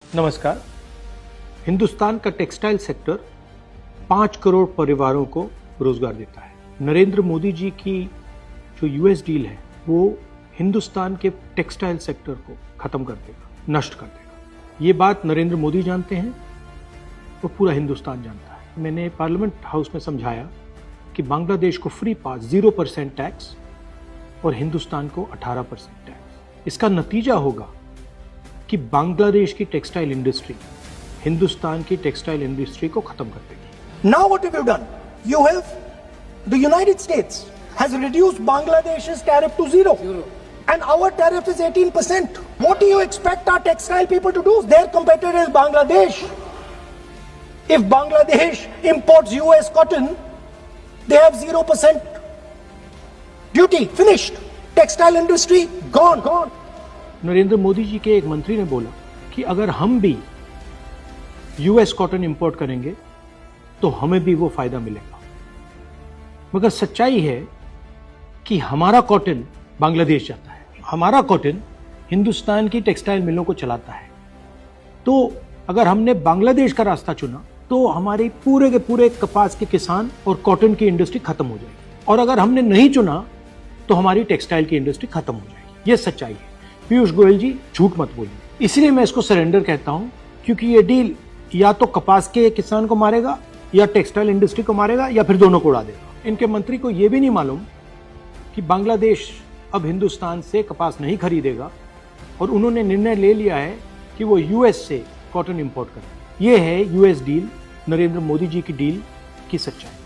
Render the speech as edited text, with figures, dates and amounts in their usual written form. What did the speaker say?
नमस्कार। हिंदुस्तान का textile sector 5 crore परिवारों को रोजगार देता है। नरेंद्र मोदी जी की जो यूएस डील है वो हिंदुस्तान के टेक्सटाइल सेक्टर को खत्म कर देगा, नष्ट कर देगा। ये बात नरेंद्र मोदी जानते हैं और पूरा हिंदुस्तान जानता है। मैंने पार्लियामेंट हाउस में समझाया कि बांग्लादेश को फ्री पास 0% टैक्स और हिंदुस्तान को 18% टैक्स। इसका नतीजा होगा कि बांग्लादेश की टेक्सटाइल इंडस्ट्री हिंदुस्तान की टेक्सटाइल इंडस्ट्री को खत्म कर देगी। Now what have you done? You have, the United States has reduced Bangladesh's tariff to zero. And our tariff is 18%. What do you expect our textile people to do? Their competitor is Bangladesh. If Bangladesh imports US cotton, they have 0% duty. Finished. Textile industry gone. Narendra Modi ji के एक मंत्री ने बोला कि अगर हम भी US cotton import करेंगे तो हमें भी वो फायदा मिलेगा। मगर सच्चाई है कि हमारा कॉटन बांग्लादेश जाता है, हमारा कॉटन हिंदुस्तान की टेक्सटाइल मिलों को चलाता है। तो अगर हमने बांग्लादेश का रास्ता चुना तो हमारे पूरे के पूरे कपास के किसान और कॉटन की इंडस्ट्री खत्म हो जाएगी, और अगर हमने नहीं चुना तो हमारी टेक्सटाइल की इंडस्ट्री खत्म हो जाएगी। ये सच्चाई है। पीयूष गोयल जी, झूठ मत बोलिए। इसलिए मैं इसको सरेंडर कहता हूं, क्योंकि ये डील या तो कपास के किसान को मारेगा या टेक्सटाइल इंडस्ट्री को मारेगा या फिर दोनों को उड़ा देगा। इनके मंत्री को यह भी नहीं मालूम कि बांग्लादेश अब हिंदुस्तान से कपास नहीं खरीदेगा और उन्होंने निर्णय ले लिया है कि वो यूएस से कॉटन इंपोर्ट करें। यह है यूएस डील, नरेंद्र मोदी जी की डील की सच्चाई।